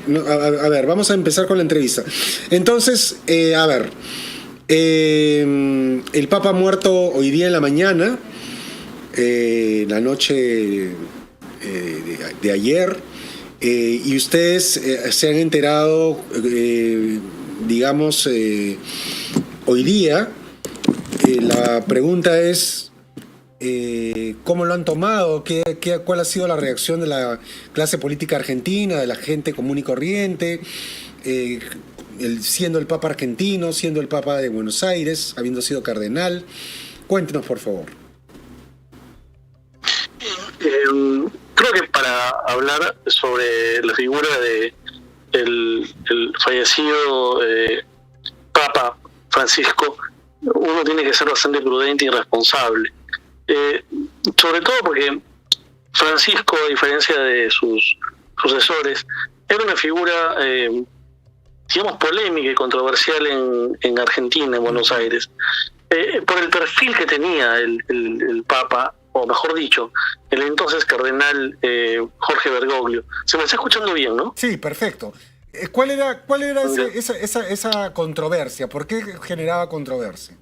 A ver, vamos a empezar con la entrevista. Entonces, a ver, el Papa ha muerto hoy día en la mañana, la noche de ayer, y ustedes se han enterado, digamos, hoy día. La pregunta es, ¿cómo lo han tomado? ¿Cuál ha sido la reacción de la clase política argentina, de la gente común y corriente? Eh, Siendo el Papa argentino, siendo el Papa de Buenos Aires, habiendo sido cardenal. Cuéntenos, por favor. Creo que para hablar sobre la figura de el fallecido Papa Francisco, uno tiene que ser bastante prudente y responsable. Sobre todo porque Francisco, a diferencia de sus sucesores, era una figura, digamos, polémica y controversial en Argentina, en Buenos Aires, por el perfil que tenía el Papa, o mejor dicho, el entonces cardenal Jorge Bergoglio. Se me está escuchando bien, ¿no? Sí, perfecto. ¿Cuál era esa controversia? ¿Por qué generaba controversia?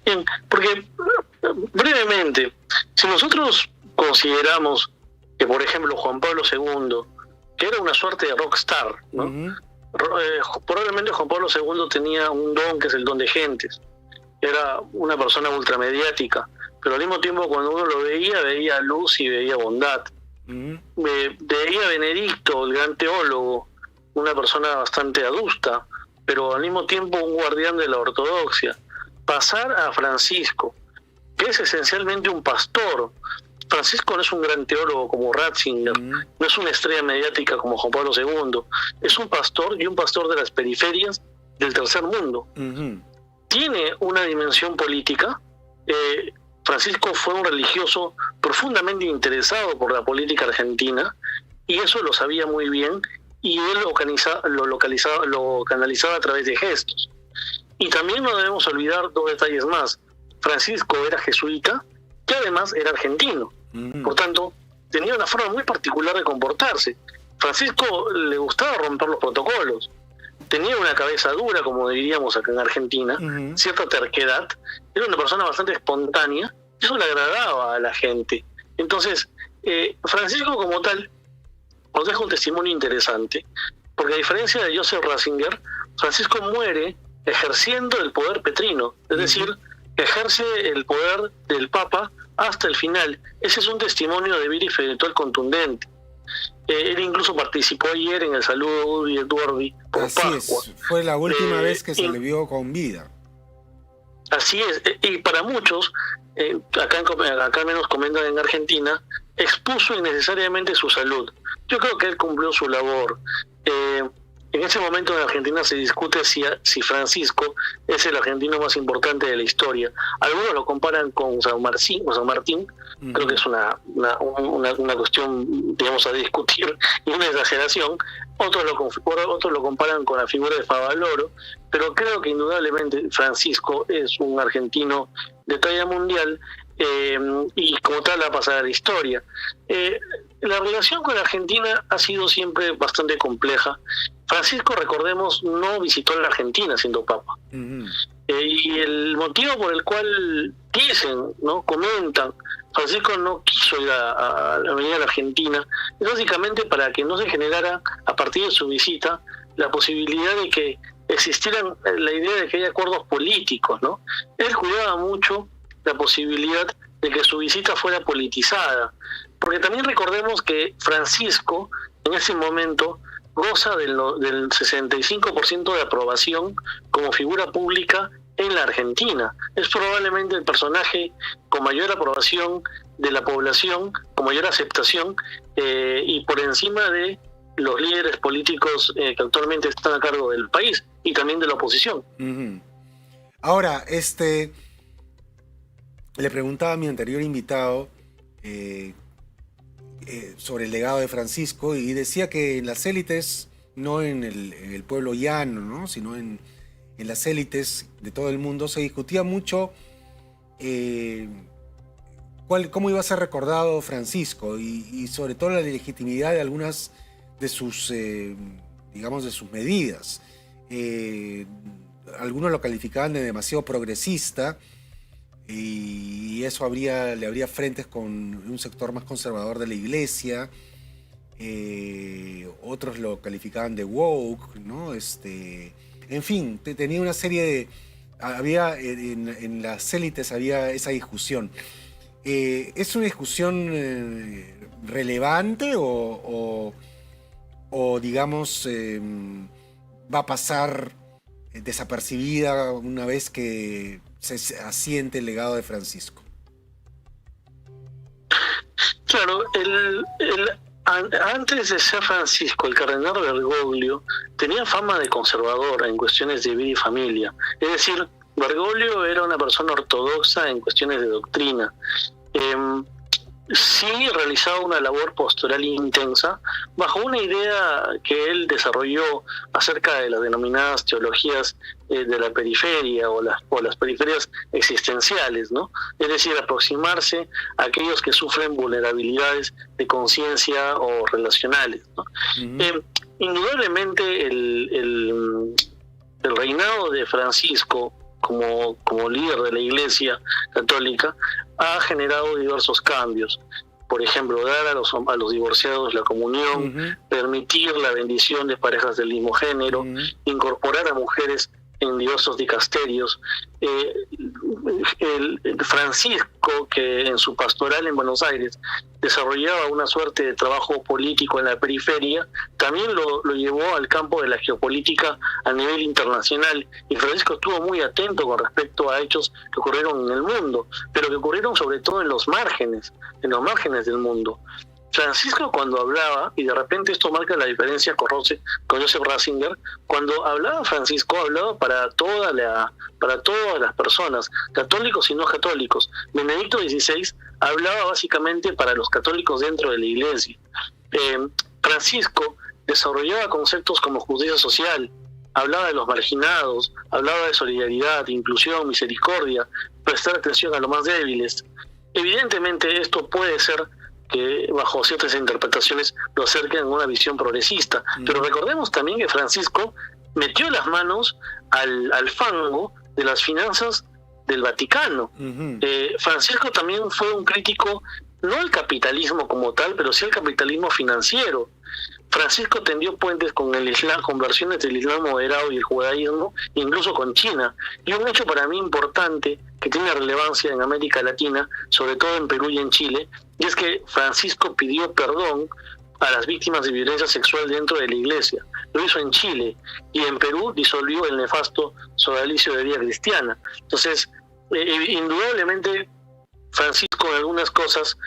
Bien, porque brevemente, si nosotros consideramos que, por ejemplo, Juan Pablo II, que era una suerte de rockstar, ¿no? Probablemente Juan Pablo II tenía un don que es el don de gentes. Era una persona ultramediática, pero al mismo tiempo cuando uno lo veía luz y veía bondad. Veía a Benedicto, el gran teólogo, una persona bastante adusta, pero al mismo tiempo un guardián de la ortodoxia. Pasar a Francisco, que es esencialmente un pastor. Francisco no es un gran teólogo como Ratzinger, no es una estrella mediática como Juan Pablo II, es un pastor y un pastor de las periferias del tercer mundo. Tiene una dimensión política. Francisco fue un religioso profundamente interesado por la política argentina y eso lo sabía muy bien y él lo canalizaba a través de gestos. Y también no debemos olvidar dos detalles más. Francisco era jesuita y además era argentino. Por tanto, tenía una forma muy particular de comportarse. Francisco le gustaba romper los protocolos. Tenía una cabeza dura, como diríamos acá en Argentina, cierta terquedad. Era una persona bastante espontánea y eso le agradaba a la gente. Entonces, Francisco como tal nos deja un testimonio interesante, porque a diferencia de Joseph Ratzinger, Francisco muere ejerciendo el poder petrino, es decir, ejerce el poder del Papa hasta el final. Ese es un testimonio de vida espiritual contundente. Él incluso participó ayer en el saludo de Eduardi por Pascua. Así es, fue la última vez que se le vio con vida. Así es, y para muchos, acá menos comentan en Argentina, expuso innecesariamente su salud. Yo creo que él cumplió su labor. En ese momento en Argentina se discute si Francisco es el argentino más importante de la historia. Algunos lo comparan con San Martín. Creo que es una cuestión, digamos, a discutir y una exageración. Otros lo comparan con la figura de Favaloro, pero creo que indudablemente Francisco es un argentino de talla mundial y como tal va a pasar a la historia. La relación con la Argentina ha sido siempre bastante compleja. Francisco, recordemos, no visitó la Argentina siendo papa. Y el motivo por el cual dicen, ¿no?, comentan, Francisco no quiso ir a venir a la Argentina, es básicamente para que no se generara, a partir de su visita, la posibilidad de que existieran la idea de que hay acuerdos políticos, ¿no? Él cuidaba mucho la posibilidad de que su visita fuera politizada, porque también recordemos que Francisco, en ese momento, goza del 65% de aprobación como figura pública en la Argentina. Es probablemente el personaje con mayor aprobación de la población, con mayor aceptación y por encima de los líderes políticos que actualmente están a cargo del país y también de la oposición. Ahora, le preguntaba a mi anterior invitado sobre el legado de Francisco y decía que en las élites, no en el pueblo llano, ¿no?, sino en las élites de todo el mundo, se discutía mucho cómo iba a ser recordado Francisco y sobre todo la legitimidad de algunas digamos, de sus medidas. Algunos lo calificaban de demasiado progresista y eso le abría frentes con un sector más conservador de la Iglesia. Otros lo calificaban de woke, ¿no? En fin, tenía una serie de... en las élites había esa discusión. ¿Es una discusión relevante o digamos, va a pasar desapercibida una vez que se asiente el legado de Francisco? Claro, antes de ser Francisco, el cardenal Bergoglio tenía fama de conservador en cuestiones de vida y familia. Es decir, Bergoglio era una persona ortodoxa en cuestiones de doctrina. Sí realizaba una labor pastoral intensa bajo una idea que él desarrolló acerca de las denominadas teologías de la periferia o las periferias existenciales, ¿no? Es decir, aproximarse a aquellos que sufren vulnerabilidades de conciencia o relacionales, ¿no? Indudablemente el reinado de Francisco como líder de la Iglesia Católica ha generado diversos cambios. Por ejemplo, dar a los divorciados la comunión, permitir la bendición de parejas del mismo género, incorporar a mujeres en diversos dicasterios. Francisco, que en su pastoral en Buenos Aires desarrollaba una suerte de trabajo político en la periferia, también lo llevó al campo de la geopolítica a nivel internacional, y Francisco estuvo muy atento con respecto a hechos que ocurrieron en el mundo, pero que ocurrieron sobre todo en los márgenes del mundo. Francisco, cuando hablaba, y de repente esto marca la diferencia con Joseph Ratzinger, cuando hablaba Francisco, hablaba para todas las personas, católicos y no católicos. Benedicto XVI hablaba básicamente para los católicos dentro de la Iglesia. Francisco desarrollaba conceptos como justicia social, hablaba de los marginados, hablaba de solidaridad, inclusión, misericordia, prestar atención a los más débiles. Evidentemente esto puede ser que bajo ciertas interpretaciones lo acerquen a una visión progresista, pero recordemos también que Francisco metió las manos al fango de las finanzas del Vaticano. Francisco también fue un crítico, no al capitalismo como tal, pero sí al capitalismo financiero. Francisco tendió puentes con el Islam, con versiones del Islam moderado y el judaísmo, incluso con China. Y un hecho para mí importante, que tiene relevancia en América Latina, sobre todo en Perú y en Chile, y es que Francisco pidió perdón a las víctimas de violencia sexual dentro de la Iglesia. Lo hizo en Chile, y en Perú disolvió el nefasto sodalicio de Vida Cristiana. Entonces, indudablemente, Francisco en algunas cosas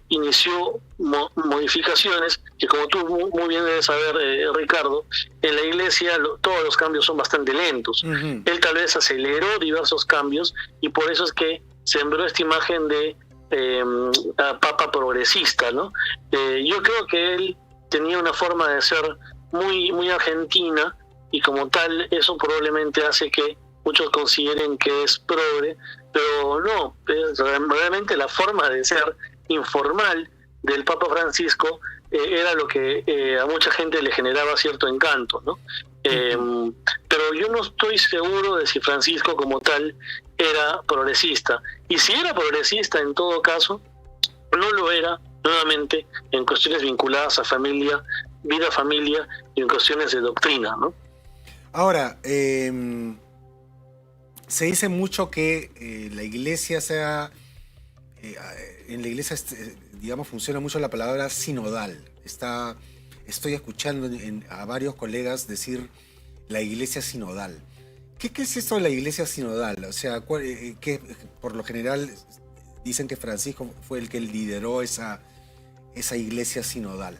inició modificaciones que, como tú muy bien debes saber, Ricardo, en la Iglesia todos los cambios son bastante lentos. Él tal vez aceleró diversos cambios y por eso es que sembró esta imagen de papa progresista, ¿no? Yo creo que él tenía una forma de ser muy, muy argentina, y como tal eso probablemente hace que muchos consideren que es progre, pero no, realmente la forma de ser informal del Papa Francisco era lo que a mucha gente le generaba cierto encanto, ¿no? Pero yo no estoy seguro de si Francisco como tal era progresista, y si era progresista en todo caso, no lo era nuevamente en cuestiones vinculadas a familia, vida familia, y en cuestiones de doctrina, ¿no? Ahora, se dice mucho que la Iglesia en la Iglesia, digamos, funciona mucho la palabra sinodal. Estoy escuchando a varios colegas decir la Iglesia sinodal. ¿Qué es esto de la Iglesia sinodal? O sea, que por lo general dicen que Francisco fue el que lideró esa Iglesia sinodal.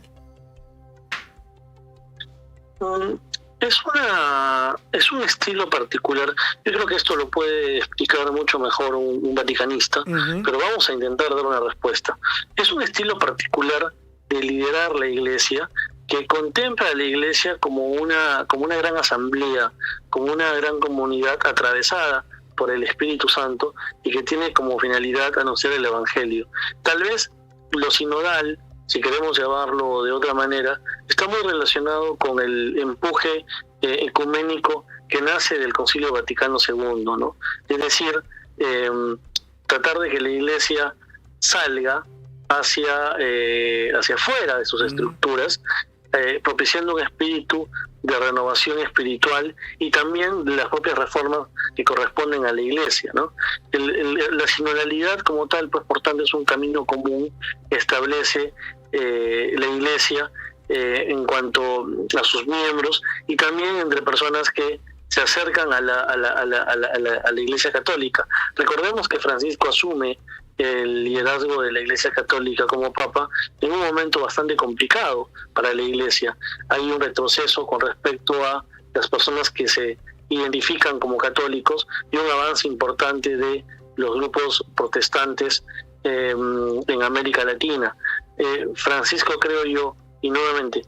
Es un estilo particular. Yo creo que esto lo puede explicar mucho mejor un vaticanista, pero vamos a intentar dar una respuesta. Es un estilo particular de liderar la Iglesia, que contempla a la Iglesia como una gran asamblea, como una gran comunidad atravesada por el Espíritu Santo, y que tiene como finalidad anunciar el Evangelio. Tal vez lo sinodal si queremos llamarlo de otra manera, está muy relacionado con el empuje ecuménico que nace del Concilio Vaticano II, ¿no? Es decir, tratar de que la Iglesia salga hacia afuera de sus estructuras, propiciando un espíritu de renovación espiritual y también de las propias reformas que corresponden a la Iglesia, ¿no? La sinodalidad como tal, pues por tanto, es un camino común que establece la Iglesia en cuanto a sus miembros y también entre personas que se acercan a la Iglesia Católica. Recordemos que Francisco asume el liderazgo de la Iglesia Católica como Papa en un momento bastante complicado para la Iglesia. Hay un retroceso con respecto a las personas que se identifican como católicos y un avance importante de los grupos protestantes en América Latina. Francisco, creo yo, y nuevamente,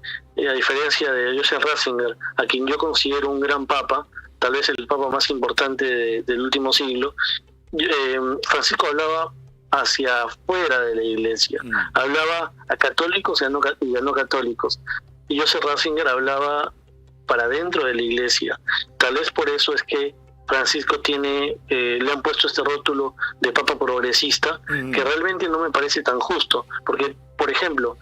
a diferencia de Joseph Ratzinger, a quien yo considero un gran papa, tal vez el papa más importante del último siglo, Francisco hablaba hacia afuera de la Iglesia, hablaba a católicos y a no católicos, y Joseph Ratzinger hablaba para dentro de la Iglesia. Tal vez por eso es que Francisco le han puesto este rótulo de papa progresista, que realmente no me parece tan justo, porque, por ejemplo,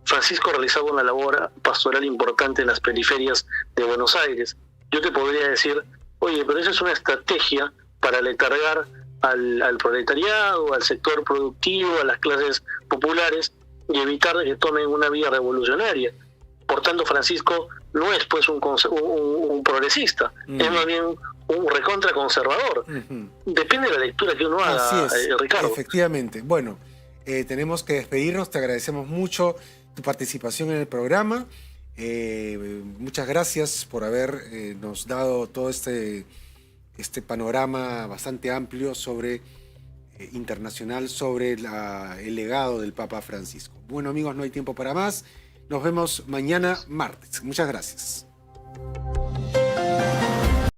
Francisco realizaba una labor pastoral importante en las periferias de Buenos Aires. Yo te podría decir, oye, pero esa es una estrategia para letargar al proletariado, al sector productivo, a las clases populares y evitar que tomen una vía revolucionaria. Por tanto, Francisco no es pues un progresista, es más bien un recontra conservador. Depende de la lectura que uno haga, Ricardo. Efectivamente. Bueno, tenemos que despedirnos, te agradecemos mucho tu participación en el programa. Muchas gracias por habernos dado todo este panorama bastante amplio internacional sobre el legado del Papa Francisco. Bueno, amigos, no hay tiempo para más. Nos vemos mañana martes. Muchas gracias.